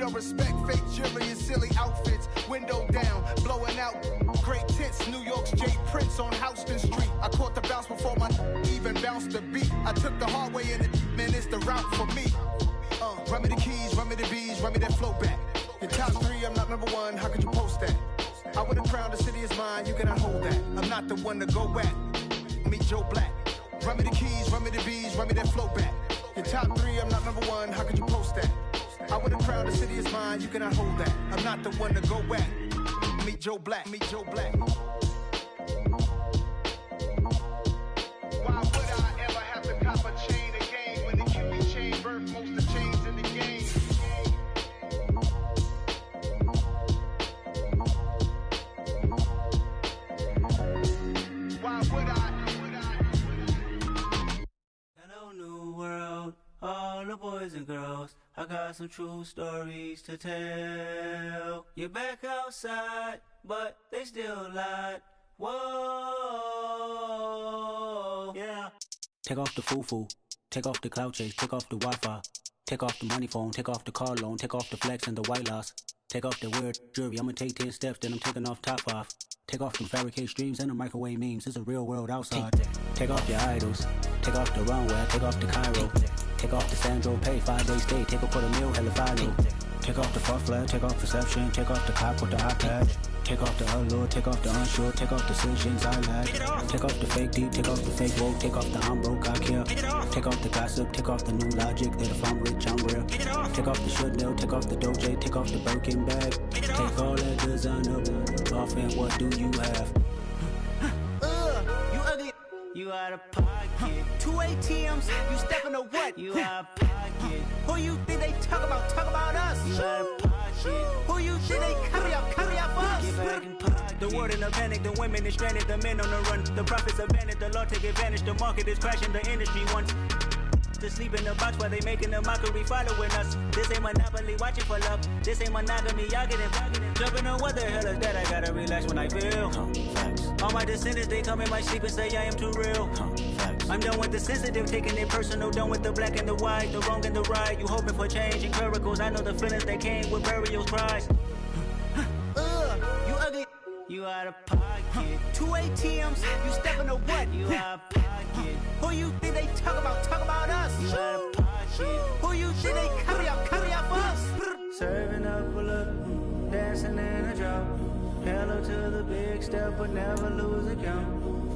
don't respect fake jewelry and silly outfits. Window down, blowing out great tits. New York's J. Prince on Houston Street. I caught the bounce before my even bounced the beat. I took the hard way in it, man, it's the route for me. Run me the keys, run me the bees, run me that flow back. Your top three, I'm not number one, how could you post that? I would have crowned the city is mine, you cannot hold that. I'm not the one to go at. Meet Joe Black. Run me the keys, run me the bees, run me that flow back. Your top three, I'm not number one, how could you post that? I would have crowned the city is mine, you cannot hold that. I'm not the one to go at. Meet Joe Black, meet Joe Black. Why would I ever have to cop a chain again when the QB chain birthed most of the chains in the game? Why would I? Hello, new world, all the boys and girls. I got some true stories to tell. You're back outside, but they still lied. Whoa, yeah. Take off the foo-foo, take off the cloud chase, take off the Wi-Fi, take off the money phone, take off the car loan, take off the flex and the white loss, take off the weird jewelry. I'ma take 10 steps, then I'm taking off top 5. Take off them fabricate streams and the microwave memes. It's a real world outside. Take off your idols, take off the runway, take off the Cairo, take off the Sandro pay, 5-day stay, take off for the meal, hella final. Take off the fuck flag, take off perception, take off the cop with the iPad. Take off the allure, take off the unsure, take off decisions I lack. Take off the fake deep, take off the fake woke, take off the I'm broke, I care. Take off the gossip, take off the new logic that if I'm rich, I'm real. Take off the should know, take off the doje, take off the Birkin bag. Take all that designer off and what do you have? You ugly. You out of pocket. 2 ATMs, you stepping or what? You out of pocket. Who you think they talk about? Talk about us. You out of pocket. Who you think they carry out for us? Get back in pocket. The world in a panic, the women is stranded, the men on the run. The profits abandoned, the law take advantage. The market is crashing, the industry wants to sleep in the box while they making a mockery following us. This ain't monopoly, watching for love. This ain't monogamy, y'all getting jumping on what the hell is that? I gotta relax when I feel. All my descendants, they come in my sleep and say I am too real. I'm done with the sensitive, taking it personal. Done with the black and the white, the wrong and the right. You hoping for change and miracles. I know the feelings that came with burials, cries. You ugly. You out of pocket. 2 ATMs, you stepping or what? You out of pocket. Who you think they talk about? Talk about us. You out of pocket. Who you think they carry out for us? Serving up a look, dancing in a drop. Hello to the big step, but never lose a count.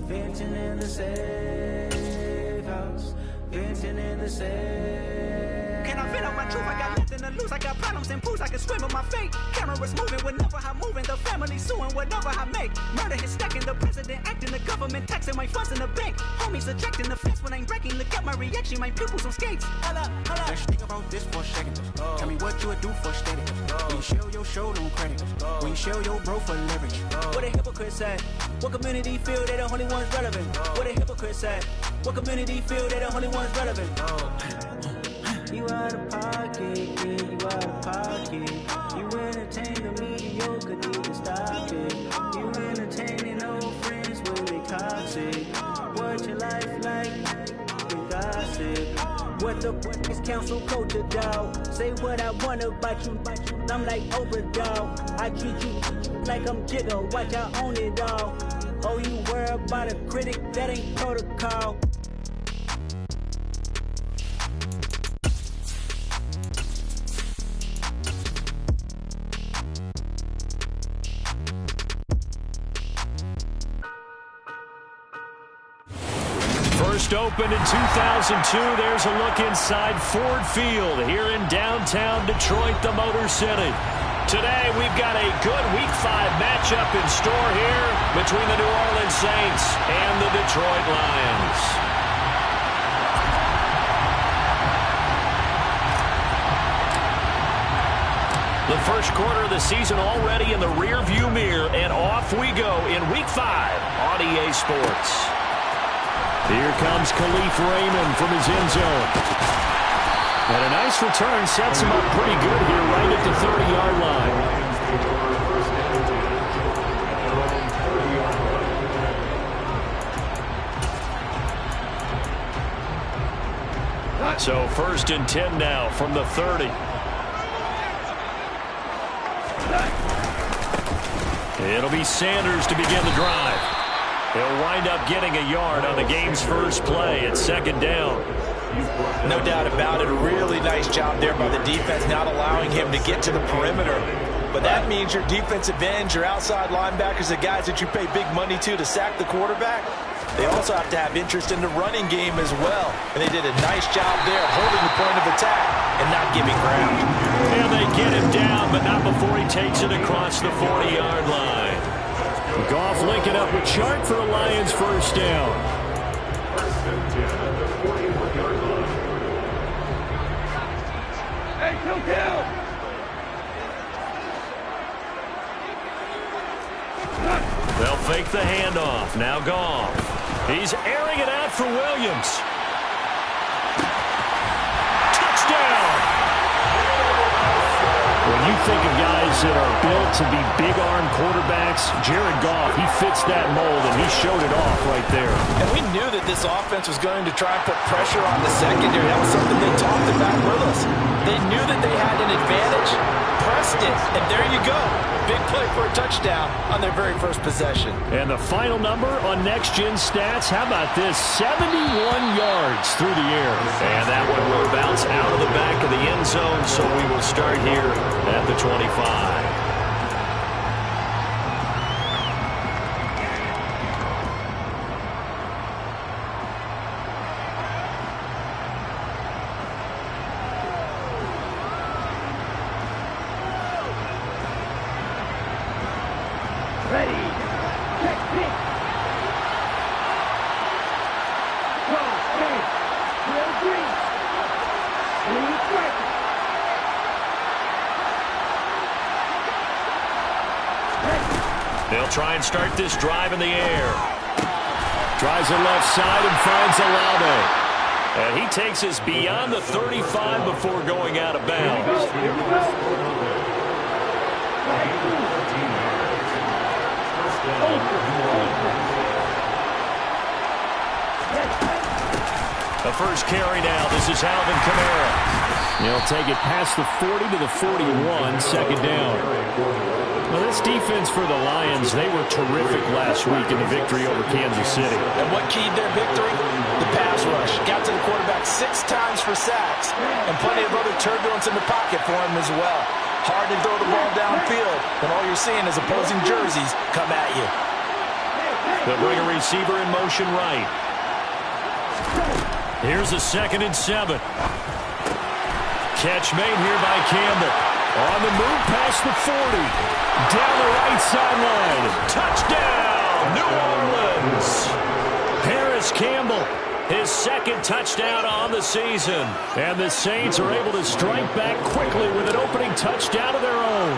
Venting in the safe house. Venting in the safe. Can I vent out my truth? I got nothing to lose. I got problems and pools. I can swim in my fate. Cameras moving whenever I'm moving. The family suing whatever I make. Murder is stacking. The president acting. The government taxing my funds in the bank. Homies ejecting the fence when I'm breaking. Look at my reaction. My pupils on skates. Holla, holla. Let's think about this for a second. Tell me what you would do for status. When you show your show, no credit. When you show your bro for leverage. What a hypocrite said. What community feel they the only ones relevant? What a hypocrite said. What community feel they the only ones relevant? You out of pocket, yeah, you out of pocket. You entertain the mediocre, need to stop it. You entertaining old friends when they toxic. What your life like? They gossip. What the fuck is council culture, dawg? Say what I want about you. I'm like Oprah, dawg. I treat you like I'm Jigga. Watch I own it all. Oh, you worry about a critic? That ain't protocol. First opened in 2002, there's a look inside Ford Field here in downtown Detroit, the Motor City. Today, we've got a good Week 5 matchup in store here between the New Orleans Saints and the Detroit Lions. The first quarter of the season already in the rearview mirror, and off we go in Week 5 on EA Sports. Here comes Khalif Raymond from his end zone. And a nice return sets him up pretty good here right at the 30-yard line. So 1st and 10 now from the 30. It'll be Sanders to begin the drive. He'll wind up getting a yard on the game's first play at second down. No doubt about it. A really nice job there by the defense, not allowing him to get to the perimeter. But that means your defensive ends, your outside linebackers, the guys that you pay big money to sack the quarterback, they also have to have interest in the running game as well. And they did a nice job there holding the point of attack and not giving ground. And they get him down, but not before he takes it across the 40-yard line. Goff linking up with Chark for a Lions first down. Hey, kill! They'll fake the handoff. Now Goff. He's airing it out for Williams. Touchdown! When you think of guys that are built to be big-arm quarterbacks, Jared Goff, he fits that mold, and he showed it off right there. And we knew that this offense was going to try and put pressure on the secondary. That was something they talked about with us. They knew that they had an advantage, pressed it, and there you go. Big play for a touchdown on their very first possession. And the final number on Next Gen Stats, how about this? 71 yards through the air. And that one will bounce out of the back of the end zone, so we will start here at the 25. They'll try and start this drive in the air. Tries the left side and finds Olave. And he takes us beyond the 35 before going out of bounds. The first carry now. This is Alvin Kamara. He'll take it past the 40 to the 41, second down. Well, this defense for the Lions, they were terrific last week in the victory over Kansas City. And what keyed their victory? The pass rush. Got to the quarterback 6 times for sacks, and plenty of other turbulence in the pocket for him as well. Hard to throw the ball downfield when all you're seeing is opposing jerseys come at you. They'll bring a receiver in motion right. Here's a 2nd and 7. Catch made here by Campbell. On the move past the 40. Down the right sideline. Touchdown, New Orleans. Paris Campbell, his 2nd touchdown on the season. And the Saints are able to strike back quickly with an opening touchdown of their own.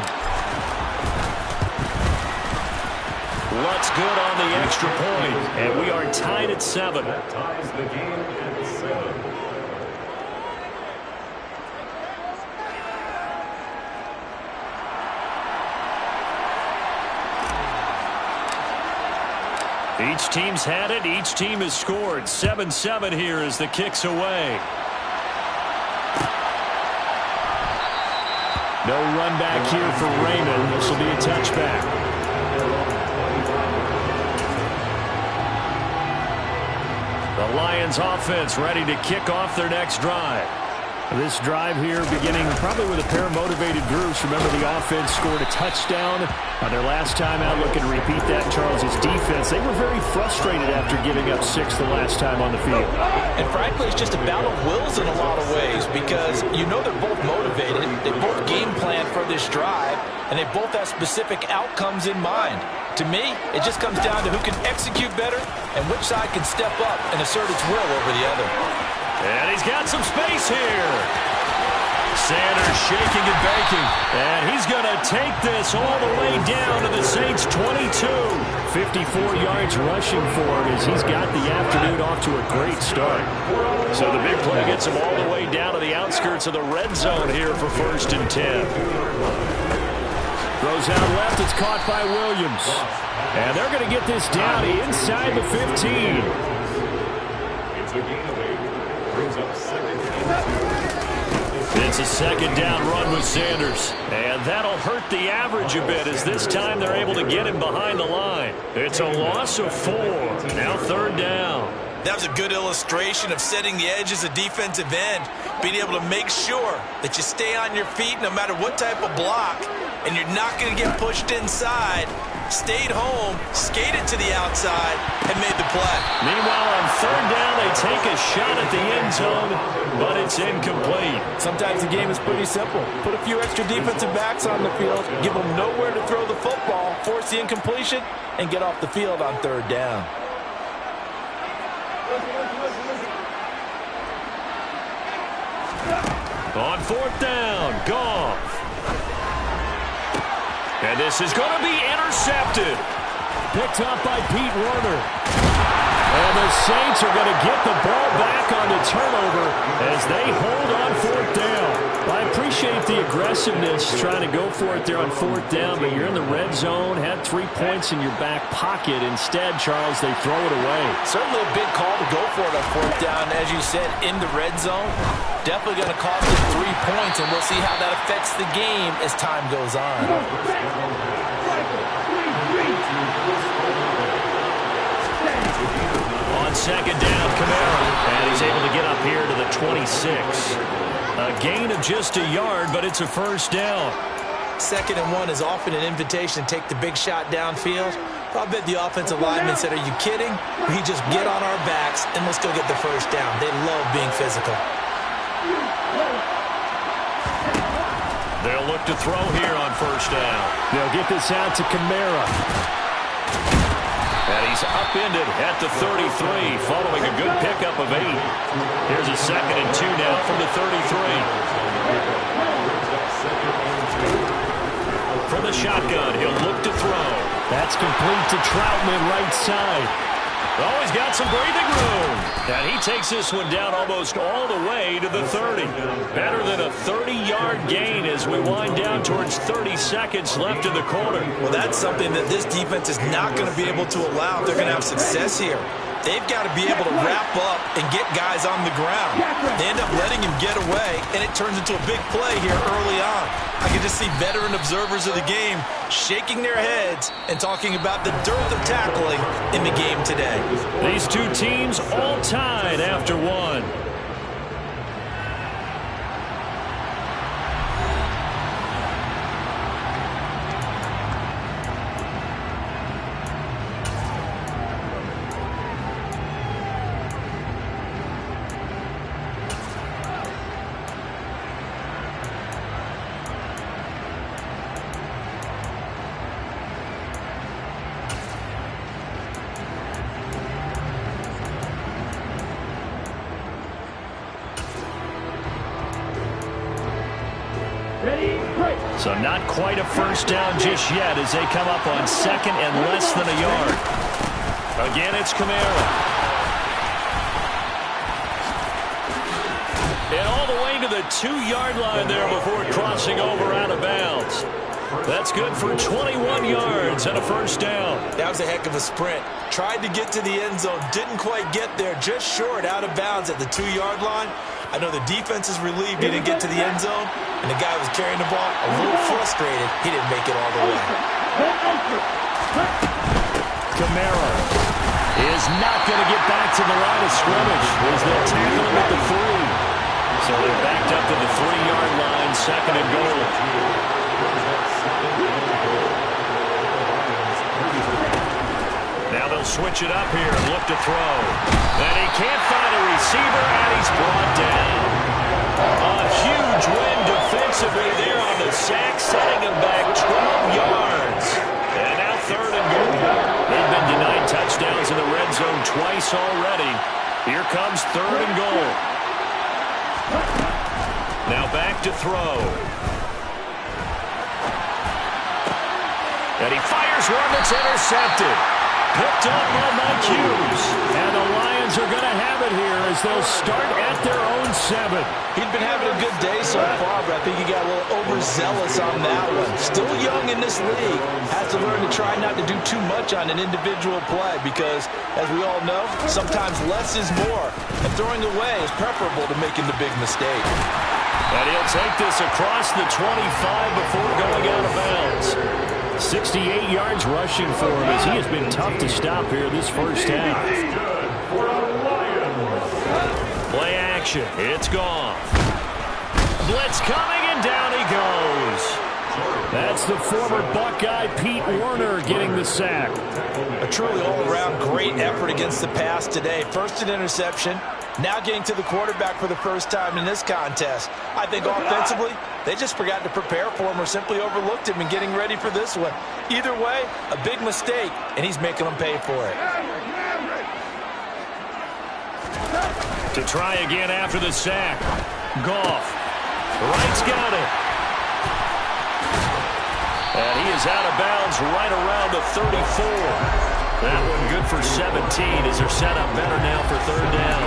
What's good on the extra point? And we are tied at 7. That ties the game at 7. Each team's had it. Each team has scored. 7-7 here as the kick's away. No run back here for Raymond. This will be a touchback. The Lions offense ready to kick off their next drive. This drive here beginning probably with a pair of motivated groups. Remember, the offense scored a touchdown on their last time out. Looking to repeat that. Charles's defense, they were very frustrated after giving up 6 the last time on the field. And frankly, it's just a battle of wills in a lot of ways, because you know they're both motivated. They both game plan for this drive, and they both have specific outcomes in mind. To me, it just comes down to who can execute better and which side can step up and assert its will over the other. And he's got some space here. Sanders shaking and baking. And he's going to take this all the way down to the Saints' 22. 54 yards rushing for him as he's got the afternoon off to a great start. So the big play gets him all the way down to the outskirts of the red zone here for 1st and 10. Throws out left. It's caught by Williams. And they're going to get this down inside the 15. It's a gain of 8. Brings up 2nd and 7. It's a second down run with Sanders. And that'll hurt the average a bit as this time they're able to get him behind the line. It's a loss of 4. Now third down. That was a good illustration of setting the edge as a defensive end, being able to make sure that you stay on your feet no matter what type of block, and you're not going to get pushed inside. Stayed home, skated to the outside, and made the play. Meanwhile, on third down, they take a shot at the end zone, but it's incomplete. Sometimes the game is pretty simple. Put a few extra defensive backs on the field, give them nowhere to throw the football, force the incompletion, and get off the field on third down. On fourth down, Goff. And this is going to be intercepted. Picked up by Pete Werner. And the Saints are going to get the ball back on the turnover as they hold on fourth down. I appreciate the aggressiveness trying to go for it there on fourth down, but you're in the red zone, had 3 points in your back pocket. Instead, Charles, they throw it away. Certainly a big call to go for it on fourth down. As you said, in the red zone, definitely going to cost them 3 points, and we'll see how that affects the game as time goes on. On second down, Kamara, and he's able to get up here to the 26. A gain of just a yard, but it's a first down. 2nd and 1 is often an invitation to take the big shot downfield. I bet the offensive lineman said, are you kidding? We just get on our backs and let's go get the first down. They love being physical. They'll look to throw here on first down. They'll get this out to Kamara. And he's upended at the 33, following a good pickup of 8. Here's a 2nd and 2 now from the 33. From the shotgun, he'll look to throw. That's complete to Troutman, right side. Oh, he's got some breathing room. And he takes this one down almost all the way to the 30. Better than a 30-yard gain as we wind down towards 30 seconds left in the quarter. Well, that's something that this defense is not going to be able to allow if they're going to have success here. They've got to be able to wrap up and get guys on the ground. They end up letting him get away, and it turns into a big play here early on. I can just see veteran observers of the game shaking their heads and talking about the dearth of tackling in the game today. These two teams all tied after 1. So not quite a first down just yet as they come up on 2nd and less than a yard. Again, it's Kamara. And all the way to the 2-yard line there before crossing over out of bounds. That's good for 21 yards and a first down. That was a heck of a sprint. Tried to get to the end zone, didn't quite get there, just short out of bounds at the 2-yard line. I know the defense is relieved he didn't get to the end zone, and the guy was carrying the ball a little frustrated. He didn't make it all the way. Kamara is not going to get back to the line of scrimmage as they'll tackle him at the 3. So they're backed up to the 3-yard line, 2nd and goal. Now they'll switch it up here and look to throw. And he can't find a receiver, and he's brought down. A huge win defensively there on the sack, setting him back 12 yards. And now 3rd and goal. They've been denied touchdowns in the red zone twice already. Here comes 3rd and goal. Now back to throw. And he fires one that's intercepted. Picked up by Mike Hughes. And the Lions are going to have it here as they'll start at their own 7. He'd been having a good day so far, but I think he got a little overzealous on that one. Still young in this league. Has to learn to try not to do too much on an individual play because, as we all know, sometimes less is more. And throwing away is preferable to making the big mistake. And he'll take this across the 25 before going out of bounds. 68 yards rushing for him as he has been tough to stop here this first half. Play action. It's gone. Blitz coming, and down he goes. That's the former Buckeye Pete Werner getting the sack. A truly all-around great effort against the pass today. First an interception, now getting to the quarterback for the first time in this contest. I think offensively, they just forgot to prepare for him or simply overlooked him in getting ready for this one. Either way, a big mistake, and he's making them pay for it. To try again after the sack. Goff. Wright's got it. And he is out of bounds right around the 34. That one good for 17 as they're set up better now for third down.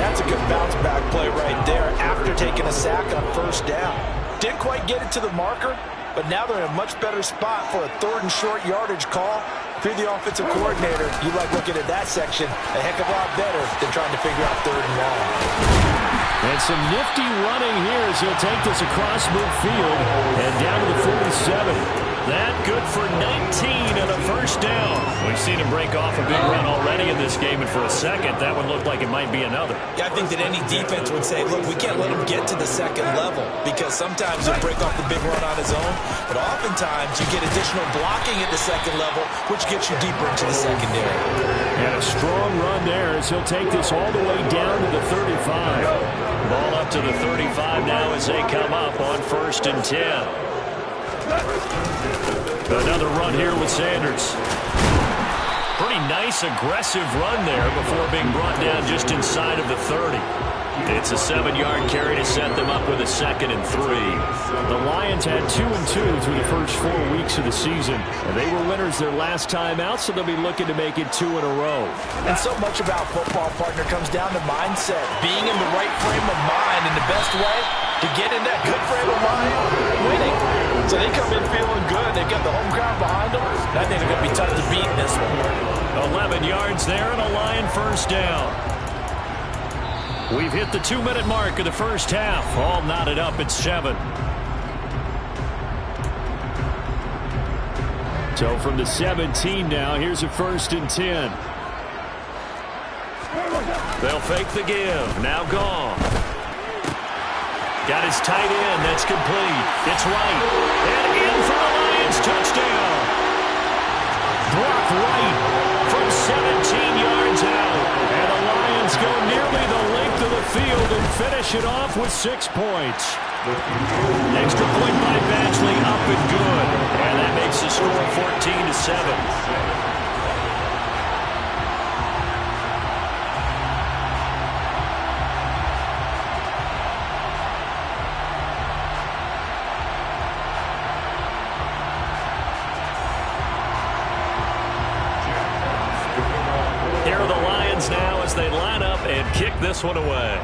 That's a good bounce-back play right there after taking a sack on first down. Didn't quite get it to the marker, but now they're in a much better spot for a third and short yardage call. If you're the offensive coordinator, you like looking at that section a heck of a lot better than trying to figure out third and long. And some nifty running here as he'll take this across midfield and down to the 47. That good for 19 and a first down. We've seen him break off a big run already in this game, and for a second, that one looked like it might be another. Yeah, I think that any defense would say, look, we can't let him get to the second level because sometimes he'll break off the big run on his own, but oftentimes you get additional blocking at the second level, which gets you deeper into the secondary. And a strong run there as he'll take this all the way down to the 35. Ball up to the 35 now as they come up on 1st and 10. Another run here with Sanders. Pretty nice, aggressive run there before being brought down just inside of the 30. It's a 7-yard carry to set them up with a 2nd and 3. The Lions had 2-2 through the first 4 weeks of the season, and they were winners their last time out, so they'll be looking to make it 2 in a row. And so much about football, partner, comes down to mindset. Being in the right frame of mind, and the best way to get in that good frame of mind, winning. So they come in feeling good. They've got the home crowd behind them. And I think they're going to be tough to beat in this one. 11 yards there and a Lion first down. We've hit the 2-minute mark of the first half. All knotted up at 7. So from the 17 now, here's a 1st and 10. They'll fake the give. Now gone. Got his tight end. That's complete. It's Wright. And in for the Lions. Touchdown. Brock Wright from 17 yards out. And the Lions go nearly the length of the field and finish it off with 6 points. Extra point by Batchley, up and good. And that makes the score 14-7. Here are the Lions now as they line up and kick this one away.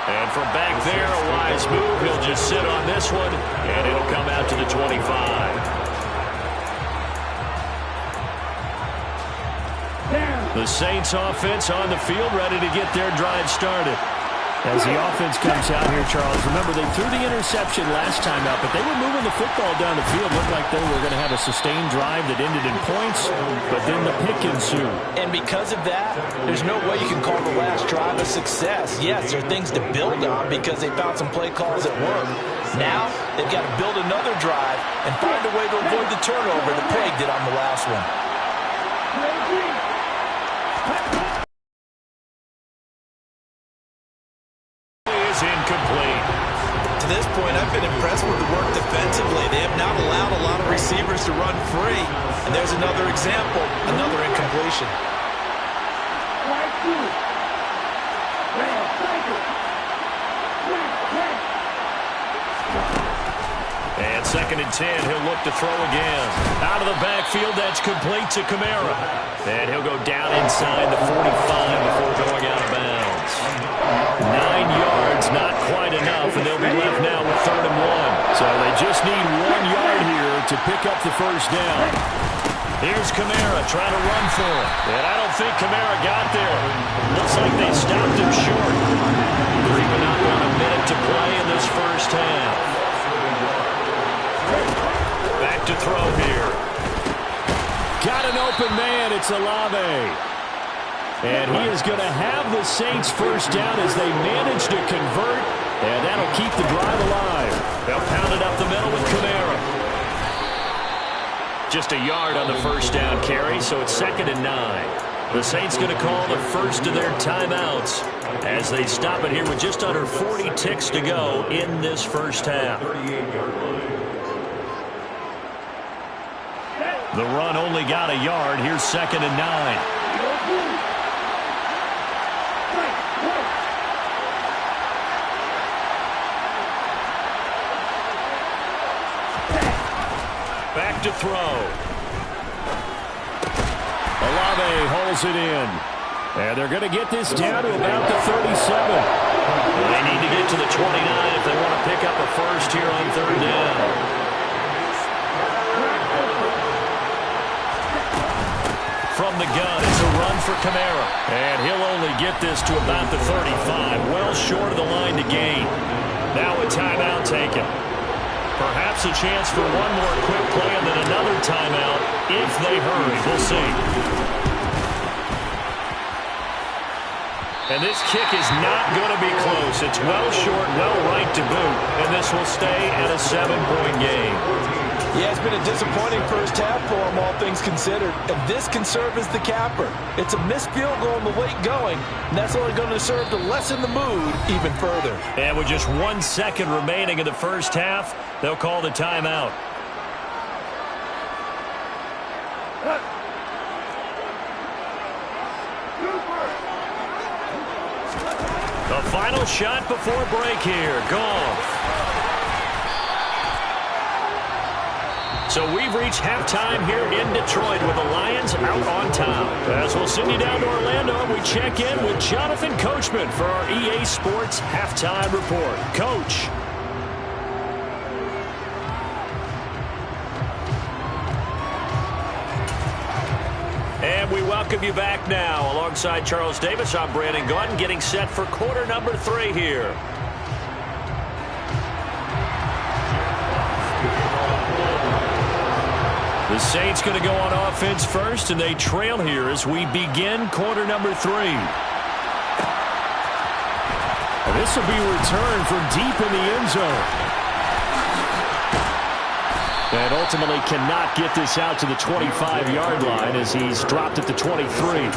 And from back there, a wise move. He'll just sit on this one, and it'll come out to the 25. The Saints offense on the field, ready to get their drive started. As the offense comes out here, Charles, remember they threw the interception last time out, but they were moving the football down the field. Looked like they were going to have a sustained drive that ended in points, but then the pick ensued. And because of that, there's no way you can call the last drive a success. Yes, there are things to build on because they found some play calls at work. Now, they've got to build another drive and find a way to avoid the turnover that plagued it on the last one. Incomplete. To this point, I've been impressed with the work defensively. They have not allowed a lot of receivers to run free. And there's another example, another incompletion. And 2nd and 10, he'll look to throw again. Out of the backfield, that's complete to Kamara. And he'll go down inside the 45 before going out of bounds. 9 yards, not quite enough, and they'll be left now with 3rd and 1. So they just need 1 yard here to pick up the first down. Here's Kamara trying to run for it. And I don't think Kamara got there. Looks like they stopped him short. Creeping up on a minute to play in this first half. Back to throw here. Got an open man. It's Olave. And he is going to have the Saints first down as they manage to convert. And that'll keep the drive alive. They'll pound it up the middle with Kamara. Just a yard on the first down carry, so it's 2nd and 9. The Saints going to call the first of their timeouts as they stop it here with just under 40 ticks to go in this first half. The run only got a yard. Here's 2nd and 9. Back to throw. Olave holds it in. And they're going to get this down to about the 37. They need to get to the 29 if they want to pick up a first here on 3rd down. From the gun, it's a run for Kamara. And he'll only get this to about the 35, well short of the line to gain. Now a timeout taken. Perhaps a chance for one more quick play and then another timeout if they hurry. We'll see. And this kick is not going to be close. It's well short, well right to boot. And this will stay at a 7-point game. Yeah, it's been a disappointing first half for them, all things considered. And this can serve as the capper. It's a missed field goal in the late going, and that's only going to serve to lessen the mood even further. And with just 1 second remaining in the first half, they'll call the timeout. The final shot before break here. Goff. So we've reached halftime here in Detroit with the Lions out on top. As we'll send you down to Orlando, we check in with Jonathan Coachman for our EA Sports Halftime Report. Coach. And we welcome you back now. Alongside Charles Davis, I'm Brandon Gaudin, getting set for quarter number 3 here. The Saints going to go on offense first, and they trail here as we begin quarter number 3. And this will be returned from deep in the end zone. And ultimately cannot get this out to the 25-yard line as he's dropped at the 23.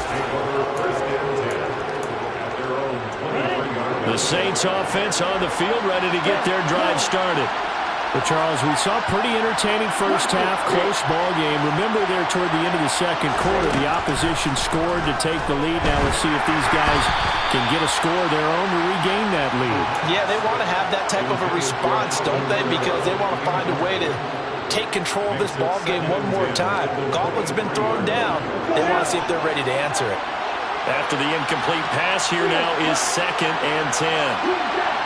The Saints offense on the field ready to get their drive started. Well, Charles, we saw a pretty entertaining first half, close ball game. Remember there toward the end of the second quarter, the opposition scored to take the lead. Now let's see if these guys can get a score of their own to regain that lead. Yeah, they want to have that type of a response, don't they? Because they want to find a way to take control of this ball game one more time. Gauntlet's been thrown down. They want to see if they're ready to answer it. After the incomplete pass, here now is 2nd and 10.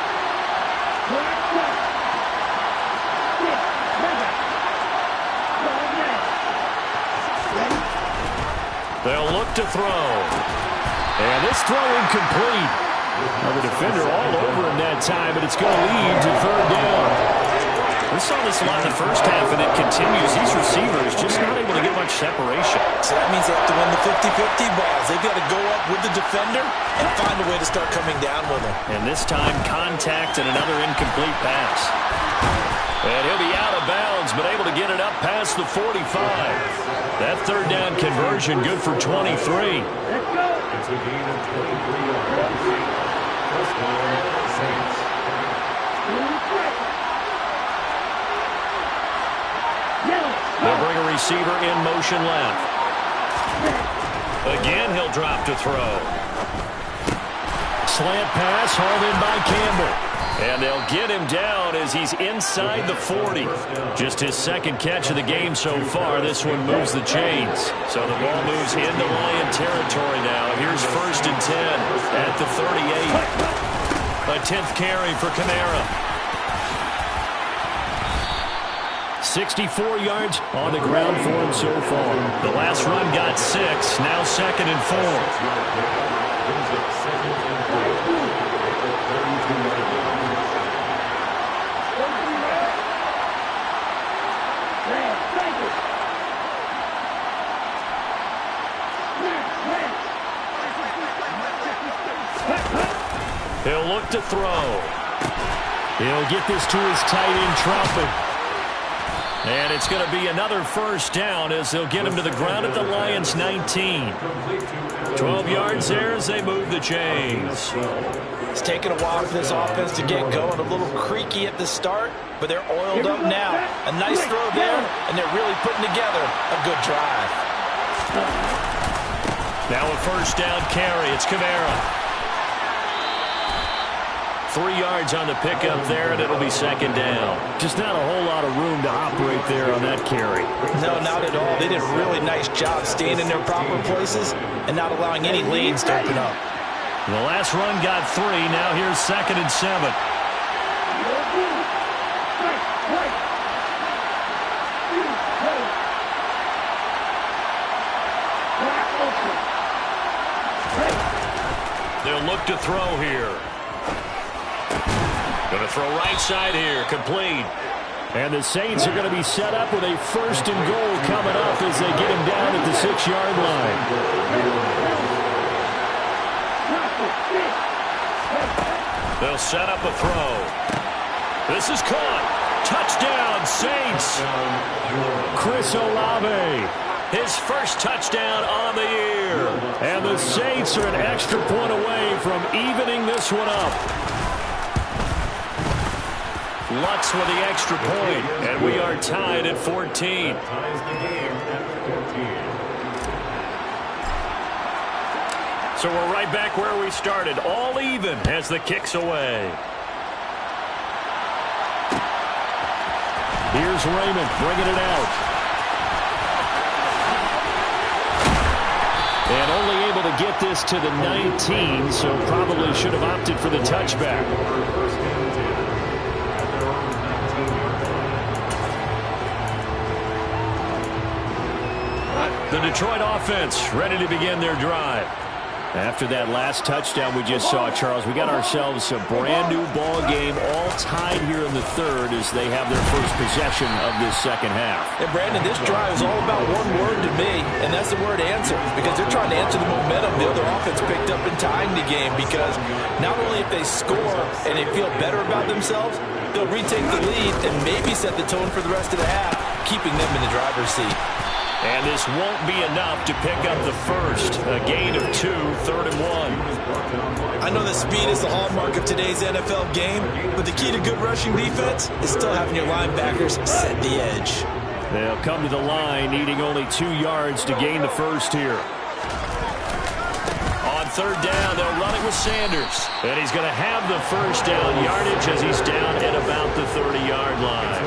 They'll look to throw. And this throw incomplete. Now the defender all over him that time, but it's going to lead to 3rd down. We saw this a lot in the first half, and it continues. These receivers just not able to get much separation. So that means they have to win the 50-50 balls. They've got to go up with the defender and find a way to start coming down with him. And this time, contact and another incomplete pass. And he'll be out of bounds, but able to get it up past the 45. That 3rd down conversion good for 23. It's a gain of 23 yards. Touchdown, Saints. They'll bring a receiver in motion left. Again, he'll drop to throw. Slant pass hauled in by Campbell. And they'll get him down as he's inside the 40. Just his 2nd catch of the game so far. This one moves the chains. So the ball moves into Lion territory now. Here's 1st and 10 at the 38. A 10th carry for Kamara. 64 yards on the ground for him so far. The last run got 6, now 2nd and 4. He'll look to throw. He'll get this to his tight end, Troutman. And it's going to be another first down as they'll get him to the ground at the Lions' 19. 12 yards there as they move the chains. It's taken a while for this offense to get going. A little creaky at the start, but they're oiled up now. A nice throw there, and they're really putting together a good drive. Now a first down carry. It's Kamara. 3 yards on the pickup there, and it'll be 2nd down. Just not a whole lot of room to operate there on that carry. No, not at all. They did a really nice job staying in their proper places and not allowing any lanes to open up. The last run got 3. Now here's 2nd and 7. They'll look to throw here. Going to throw right side here, complete. And the Saints are going to be set up with a 1st and goal coming up as they get him down at the 6-yard line. They'll set up a throw. This is caught. Touchdown, Saints. Chris Olave. His first touchdown on the year. And the Saints are an extra point away from evening this one up. Lutz with the extra point, and we are tied at 14. So we're right back where we started, all even as the kick's away. Here's Raymond bringing it out. And only able to get this to the 19, so probably should have opted for the touchback. The Detroit offense ready to begin their drive. After that last touchdown we just saw, Charles, we got ourselves a brand-new ball game, all tied here in the 3rd as they have their first possession of this 2nd half. And, Brandon, this drive is all about one word to me, and that's the word answer, because they're trying to answer the momentum the other offense picked up in tying the game, because not only if they score and they feel better about themselves, they'll retake the lead and maybe set the tone for the rest of the half, keeping them in the driver's seat. And this won't be enough to pick up the first. A gain of 2, 3rd and 1. I know that speed is the hallmark of today's NFL game, but the key to good rushing defense is still having your linebackers set the edge. They'll come to the line, needing only 2 yards to gain the first here. On 3rd down, they'll run it with Sanders. And he's going to have the first down yardage as he's down at about the 30-yard line.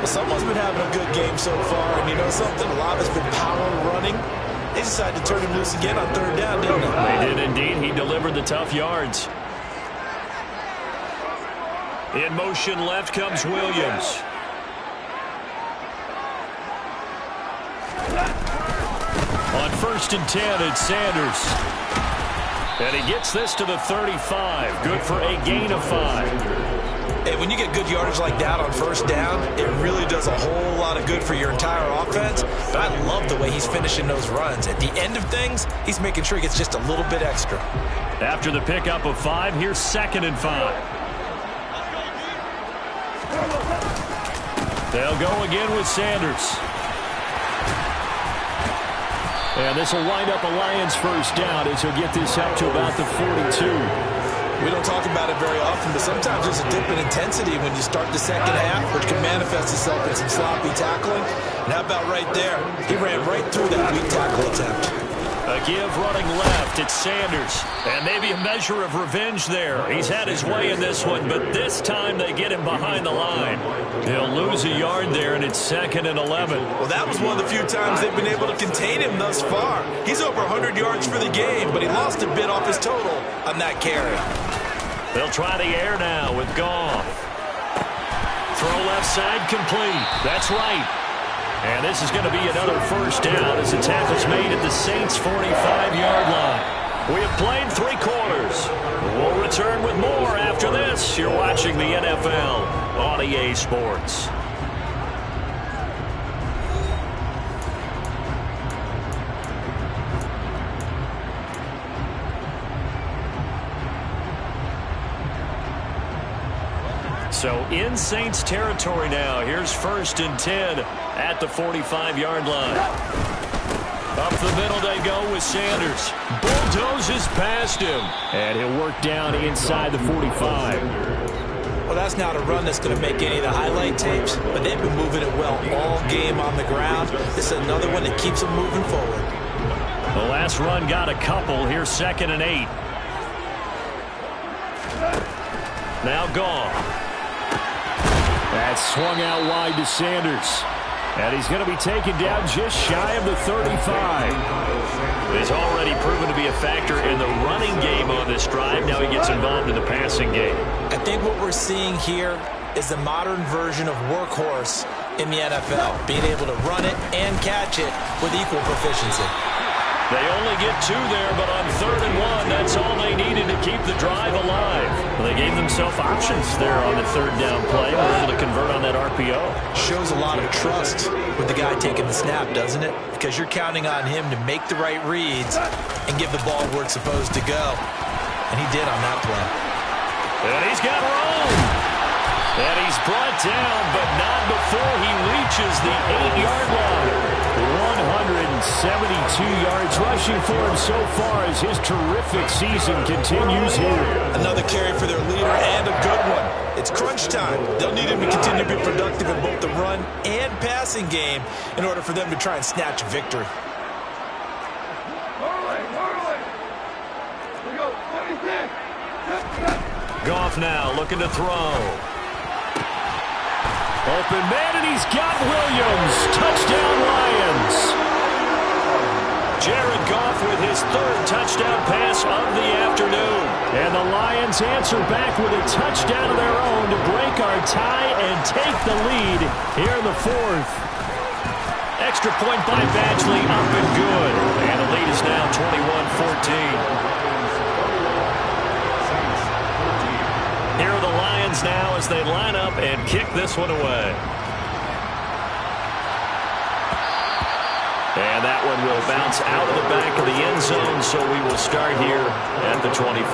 Someone's been having a good game so far, and you know something? A lot has been power running. They decided to turn him loose again on 3rd down, didn't they? They did indeed. He delivered the tough yards. In motion left comes Williams. On 1st and 10, it's Sanders. And he gets this to the 35. Good for a gain of 5. Hey, when you get good yardage like that on 1st down, it really does a whole lot of good for your entire offense. But I love the way he's finishing those runs. At the end of things, he's making sure he gets just a little bit extra. After the pickup of 5, here's 2nd and 5. They'll go again with Sanders. And this will wind up a Lions first down as he'll get this up to about the 42. We don't talk about it very often, but sometimes there's a dip in intensity when you start the 2nd half, which can manifest itself in some sloppy tackling. And how about right there? He ran right through that weak tackle attempt. A give running left. It's Sanders. And maybe a measure of revenge there. He's had his way in this one, but this time they get him behind the line. He'll lose a yard there, and it's 2nd and 11. Well, that was one of the few times they've been able to contain him thus far. He's over 100 yards for the game, but he lost a bit off his total on that carry. They'll try the air now with Goff. Throw left side complete. That's right. And this is going to be another first down as the tackle's made at the Saints' 45-yard line. We have played 3 quarters. We'll return with more after this. You're watching the NFL on EA Sports. So in Saints territory now. Here's 1st and 10 at the 45-yard line. Up the middle they go with Sanders. Bulldozes past him. And he'll work down inside the 45. Well, that's not a run that's going to make any of the highlight tapes, but they've been moving it well all game on the ground. This is another one that keeps them moving forward. The last run got a couple. Here's 2nd and 8. Now gone. That's swung out wide to Sanders. And he's going to be taken down just shy of the 35. He's already proven to be a factor in the running game on this drive. Now he gets involved in the passing game. I think what we're seeing here is the modern version of workhorse in the NFL, being able to run it and catch it with equal proficiency. They only get 2 there, but on 3rd and 1, that's all they needed to keep the drive alive. Well, they gave themselves options there on the 3rd down play. Were able to convert on that RPO. Shows a lot of trust with the guy taking the snap, doesn't it? Because you're counting on him to make the right reads and give the ball where it's supposed to go. And he did on that play. And he's got room. And he's brought down, but not before he reaches the 8-yard line. 172 yards rushing for him so far as his terrific season continues here. Another carry for their leader and a good one. It's crunch time. They'll need him to continue to be productive in both the run and passing game in order for them to try and snatch a victory. Goff now looking to throw. Open man, and he's got Williams. Touchdown, Lions. Jared Goff with his 3rd touchdown pass of the afternoon. And the Lions answer back with a touchdown of their own to break our tie and take the lead here in the 4th. Extra point by Badgley, up and good. And the lead is now 21-14. Here are the Lions now as they line up and kick this one away. And that one will bounce out of the back of the end zone, so we will start here at the 25.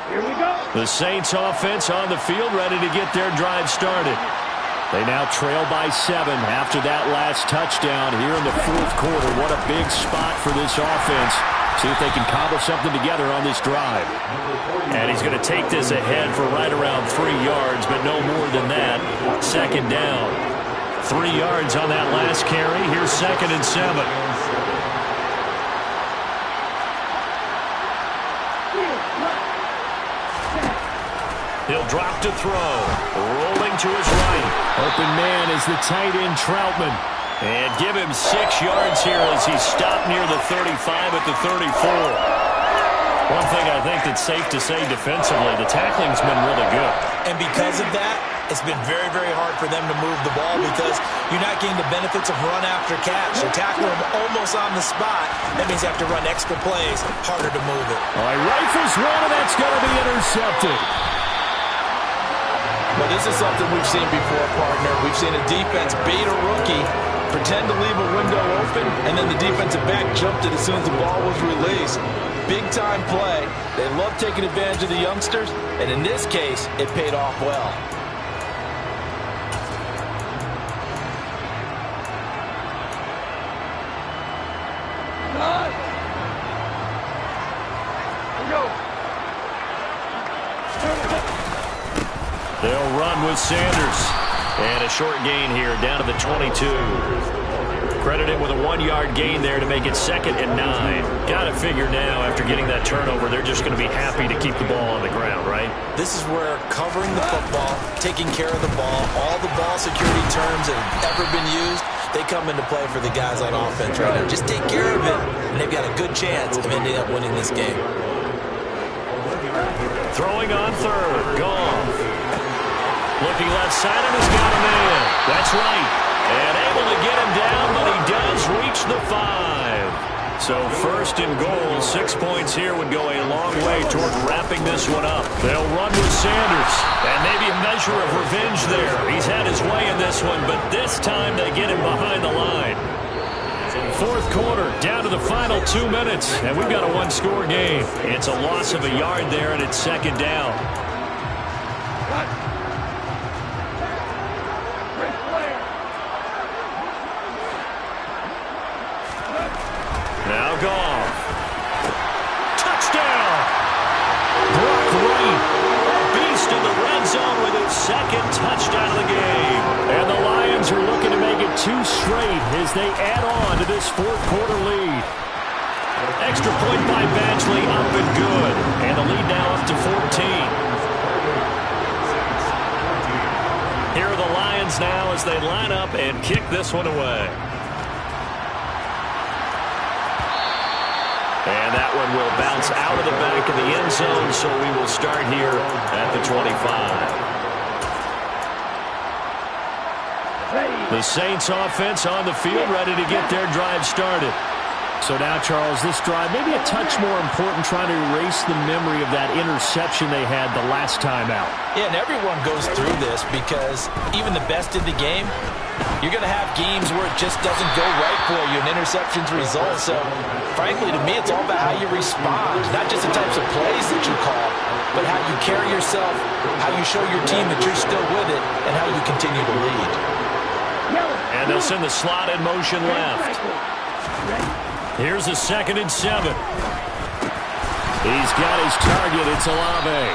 Here we go. The Saints offense on the field, ready to get their drive started. They now trail by 7 after that last touchdown here in the 4th quarter. What a big spot for this offense. See if they can cobble something together on this drive. And he's going to take this ahead for right around 3 yards, but no more than that. 2nd down. 3 yards on that last carry. Here's 2nd and 7. He'll drop to throw. Rolling to his right. Open man is the tight end Troutman. And give him 6 yards here as he's stopped near the 35 at the 34. One thing I think that's safe to say defensively, the tackling's been really good. And because of that, it's been very, very hard for them to move the ball because you're not getting the benefits of run after catch. They tackle him almost on the spot. That means they have to run extra plays, harder to move it. All right, rifles one, and that's going to be intercepted. Well, this is something we've seen before, partner. We've seen a defense bait a rookie, pretend to leave a window open, and then the defensive back jumped it as soon as the ball was released. Big-time play. They love taking advantage of the youngsters, and in this case, it paid off well. They'll run with Sanders. And a short gain here down to the 22. Credit him with a 1-yard gain there to make it 2nd and 9. Got to figure now after getting that turnover, they're just going to be happy to keep the ball on the ground, right? This is where covering the football, taking care of the ball, all the ball security terms that have ever been used, they come into play for the guys on offense right now. Just take care of it, and they've got a good chance of ending up winning this game. Throwing on third. Goff. Looking left side, and he's got a man. That's right. And able to get him down, but he does reach the 5. So first and goal, 6 points here would go a long way toward wrapping this one up. They'll run with Sanders, and maybe a measure of revenge there. He's had his way in this one, but this time they get him behind the line. Fourth quarter, down to the final 2 minutes, and we've got a one-score game. It's a loss of a yard there, and it's second down. Now Goff. Touchdown! Brock Wright, beast in the red zone with his second touchdown of the game. And the Lions are looking to make it 2 straight as they add on to this fourth quarter lead. Extra point by Badgley, up and good. And the lead now up to 14. Here are the Lions now as they line up and kick this one away. And that one will bounce out of the back of the end zone, so we will start here at the 25. The Saints offense on the field, ready to get their drive started. So now, Charles, this drive maybe a touch more important, trying to erase the memory of that interception they had the last time out. Yeah, and everyone goes through this because even the best in the game, you're going to have games where it just doesn't go right for you, and interceptions result. So, frankly, to me, it's all about how you respond, not just the types of plays that you call, but how you carry yourself, how you show your team that you're still with it, and how you continue to lead. And they'll send the slot in motion left. Here's a 2nd and 7. He's got his target. It's Olave.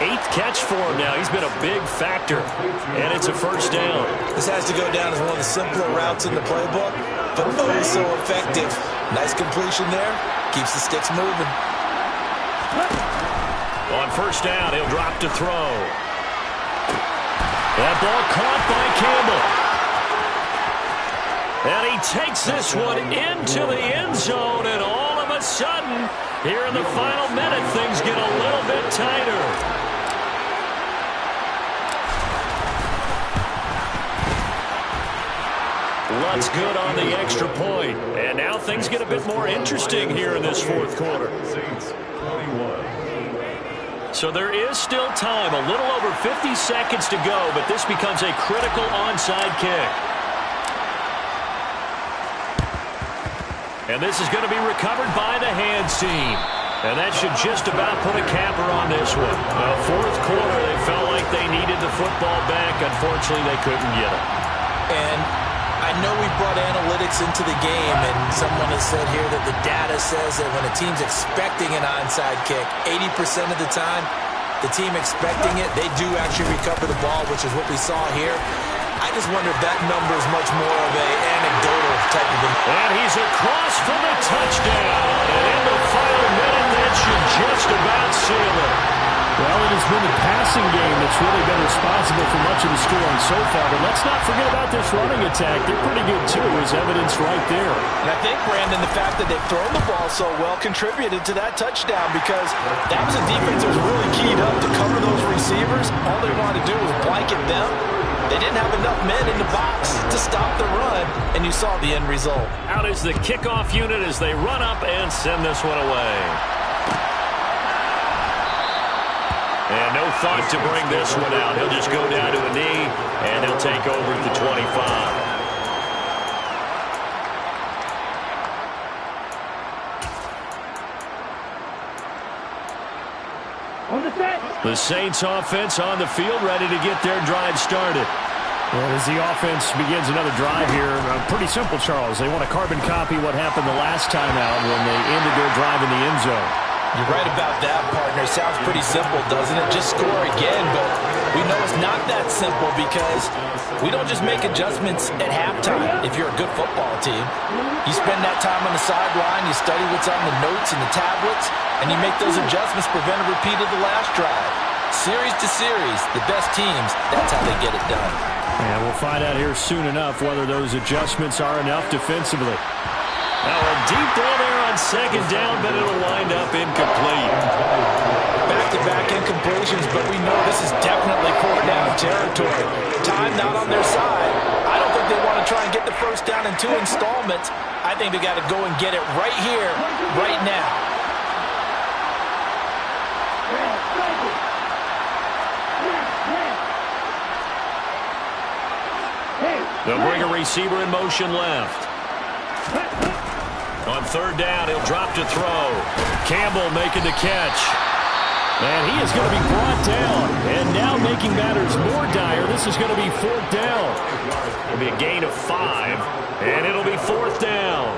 8th catch for him now. He's been a big factor. And it's a first down. This has to go down as one of the simpler routes in the playbook, but oh so effective. Nice completion there. Keeps the sticks moving. On first down, he'll drop to throw. That ball caught by Campbell. And he takes this one into the end zone, and all of a sudden, here in the final minute, things get a little bit tighter. Lutz good on the extra point. And now things get a bit more interesting here in this fourth quarter. So there is still time, a little over 50 seconds to go, but this becomes a critical onside kick. And this is going to be recovered by the hands team. And that should just about put a capper on this one. Now, fourth quarter, they felt like they needed the football back. Unfortunately, they couldn't get it. And I know we brought analytics into the game, and someone has said here that the data says that when a team's expecting an onside kick, 80% of the time, the team expecting it, they do actually recover the ball, which is what we saw here. I just wonder if that number is much more of an anecdotal type of thing. And he's across for the touchdown. And in the final minute, that should just about seal it. Well, it has been the passing game that's really been responsible for much of the scoring so far. But let's not forget about this running attack. They're pretty good, too, as evidence right there. And I think, Brandon, the fact that they've thrown the ball so well contributed to that touchdown, because that was a defense that was really keyed up to cover those receivers. All they wanted to do was blanket them. They didn't have enough men in the box to stop the run, and you saw the end result. Out is the kickoff unit as they run up and send this one away. And no thought to bring this one out. He'll just go down to a knee, and he'll take over at the 25. The Saints offense on the field, ready to get their drive started. Well, as the offense begins another drive here, pretty simple, Charles. They want to carbon copy what happened the last time out when they ended their drive in the end zone. You're right about that, partner. Sounds pretty simple, doesn't it? Just score again, but we know it's not that simple because we don't just make adjustments at halftime if you're a good football team. You spend that time on the sideline, you study what's on the notes and the tablets, and you make those adjustments, prevent a repeat of the last drive. Series to series, the best teams, that's how they get it done. And we'll find out here soon enough whether those adjustments are enough defensively. Now a deep ball there on second down, but it'll wind up incomplete. Back-to-back incompletions, but we know this is definitely fourth down territory. Time not on their side. I don't think they want to try and get the first down in 2 installments. I think they got to go and get it right here, right now. They'll bring a receiver in motion left. On third down, he'll drop to throw. Campbell making the catch. And he is going to be brought down. And now making matters more dire, this is going to be fourth down. It'll be a gain of 5, and it'll be fourth down.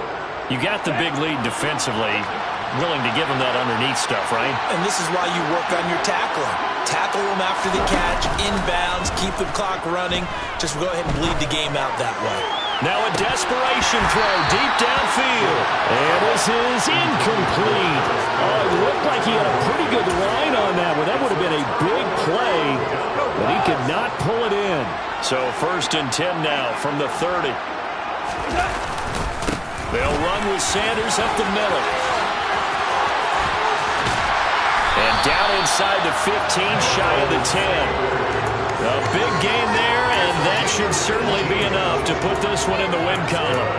You got the big lead defensively. Willing to give them that underneath stuff, right? And this is why you work on your tackling. Tackle them after the catch, inbounds, keep the clock running. Just go ahead and bleed the game out that way. Now a desperation throw deep downfield. And this is incomplete. Oh, it looked like he had a pretty good line on that one. That would have been a big play, but he could not pull it in. So first and 10 now from the 30. They'll run with Sanders up the middle. And down inside the 15, shy of the 10. A big gain there, and that should certainly be enough to put this one in the win column.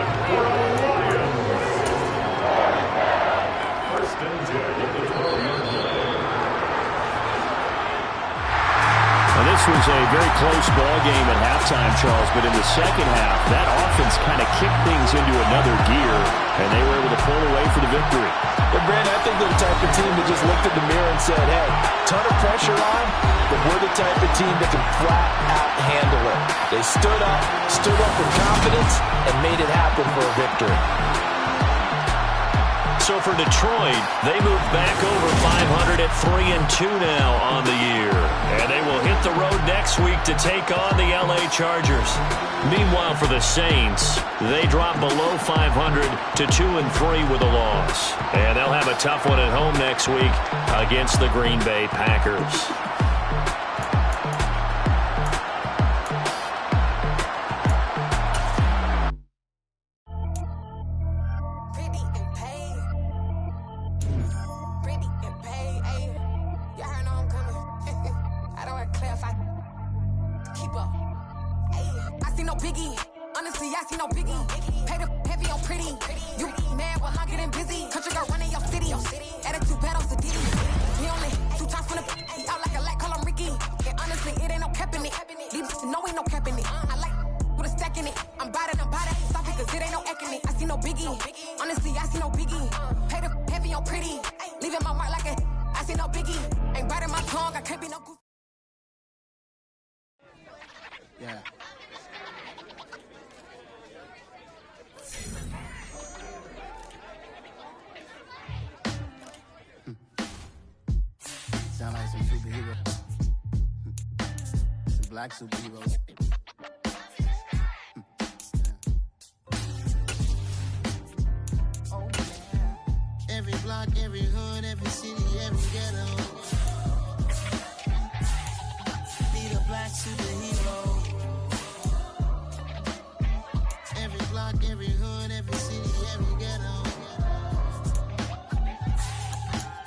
Well, this was a very close ball game at halftime, Charles, but in the second half, that offense kind of kicked things into another gear, and they were able to pull away for the victory. But, Brandon, I think they're the type of team that just looked in the mirror and said, hey, ton of pressure on, but we're the type of team that can flat out handle it. They stood up with confidence, and made it happen for a victory. So for Detroit, they moved back over 500 at 3-2 now on the year. And they will hit the road next week to take on the LA Chargers. Meanwhile, for the Saints, they drop below 500 to 2-3 with a loss. And they'll have a tough one at home next week against the Green Bay Packers. Black superheroes. Oh, yeah. Every block, every hood, every city, every ghetto. Need a black superhero. Every block, every hood, every city, every ghetto.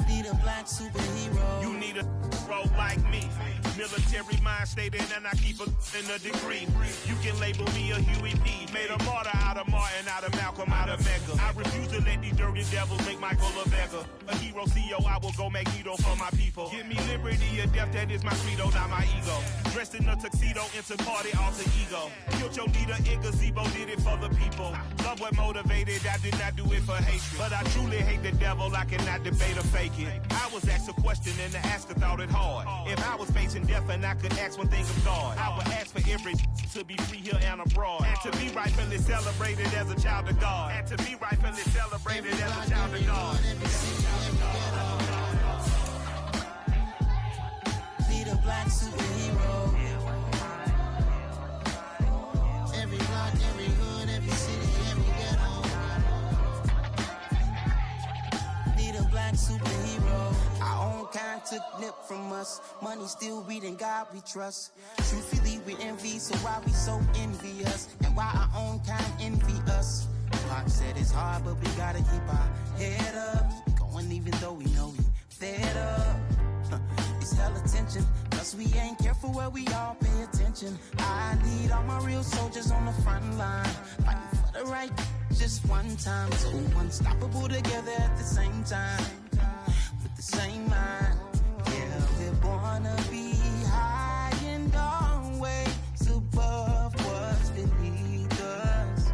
Need a black superhero. You need a bro like me. Military mind stated, and I keep in a degree. You can label me a Huey P. Made a martyr out of Martin, out of Malcolm, out of Mecca. I refuse to let these dirty devils make Michael a beggar. A hero CEO, I will go Magneto for my people. Give me liberty or death, that is my credo, not my ego. Dressed in a tuxedo, into party, alter ego. Killed your leader in gazebo, did it for the people. Love what motivated, I did not do it for hatred. But I truly hate the devil, I cannot debate or fake it. I was asked a question and the asker thought it hard. If I was facing death and I could ask one thing of God, I would ask for every to be free here and abroad, and to be rightfully celebrated as a child of God, and to be rightfully celebrated as a child of God. Need a black superhero. Every block, every hood, every city, every ghetto. Need a black superhero. I own kind, took help from us. Money still reading God we trust. Truthfully we envy, so why we so envious? And why our own kind envy us? Pop said it's hard, but we gotta keep our head up. Going even though we know we fed up. It's hella tension, cause we ain't careful where we all pay attention. I need all my real soldiers on the front line, fighting for the right just one time. So unstoppable together at the same time, with the same mind. Yeah, we're born to be high and always above what's beneath us.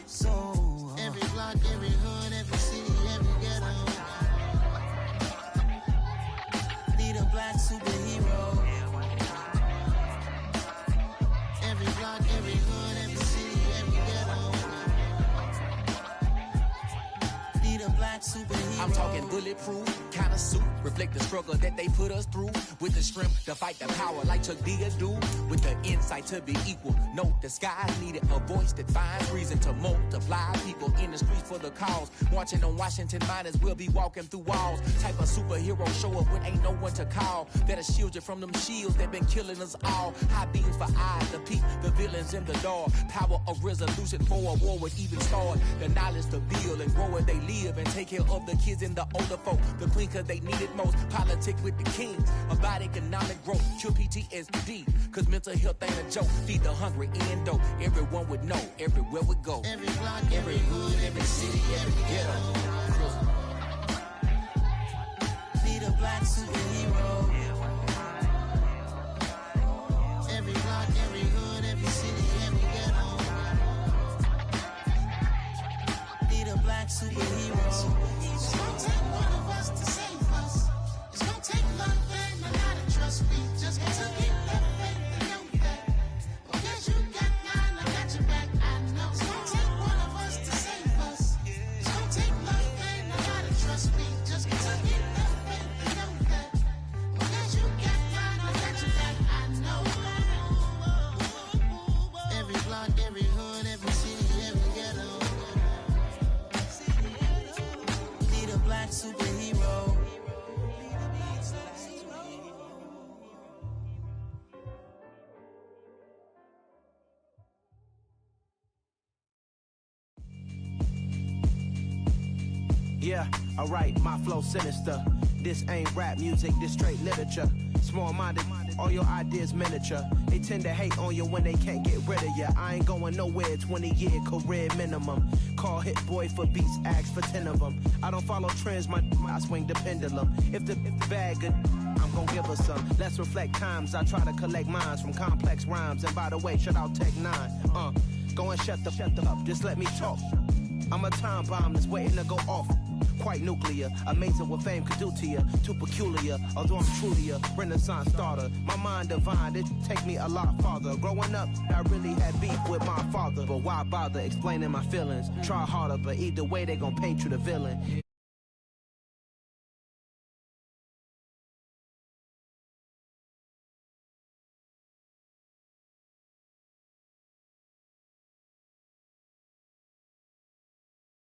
So every block, every hood, every city, every ghetto need a black superhero. Every block, every hood, every city, every ghetto need a black superhero. I'm talking bulletproof kind of suit, reflect the struggle that they put us through, with the strength to fight the power like Chuck D do, with the insight to be equal. No disguise needed, a voice that finds reason to multiply people in the streets for the cause. Marching on Washington, might as well be walking through walls. Type of superhero show up when ain't no one to call, that'll shield you from them shields that been killing us all. High beams for eyes to peep the villains in the dark. Power of resolution for a war would even start. The knowledge to build and grow where they live and take care of the kids and the older folk. The clean cause they need it most. Politic with the kings about economic growth. Cure PTSD cause mental health ain't a joke. Feed the hungry and dope. Everyone would know everywhere we go. Every block, every hood, every city, every ghetto need a black superhero. Every block, every hood, every city, every ghetto need a black superhero. It's gonna take one of us to save us. It's gonna take love and a lot of trust. We just got to keep that faith and know that. Because you got mine, I got your back, I know. It's gonna take one of us to save us. It's gonna take love and a lot of trust. We just got to keep that faith and know that. Because you got mine, I got your back, I know. Every block, every hood, every city, every ghetto need a black superhero. Yeah, alright, my flow sinister. This ain't rap music, this straight literature. Small-minded, all your ideas miniature. They tend to hate on you when they can't get rid of you. I ain't going nowhere, 20-year career minimum. Call Hit Boy for beats, ask for 10 of them. I don't follow trends, I swing the pendulum. If the bag good, I'm gon' give her some. Let's reflect times, I try to collect minds from complex rhymes. And by the way, shout out Tech 9. Go and shut the up, just let me talk. I'm a time bomb that's waiting to go off. Quite nuclear, amazing what fame could do to you. Too peculiar, although I'm true to you. Renaissance starter, my mind divine, it take me a lot farther. Growing up, I really had beef with my father. But why bother explaining my feelings? Try harder, but either way they gon' paint you the villain.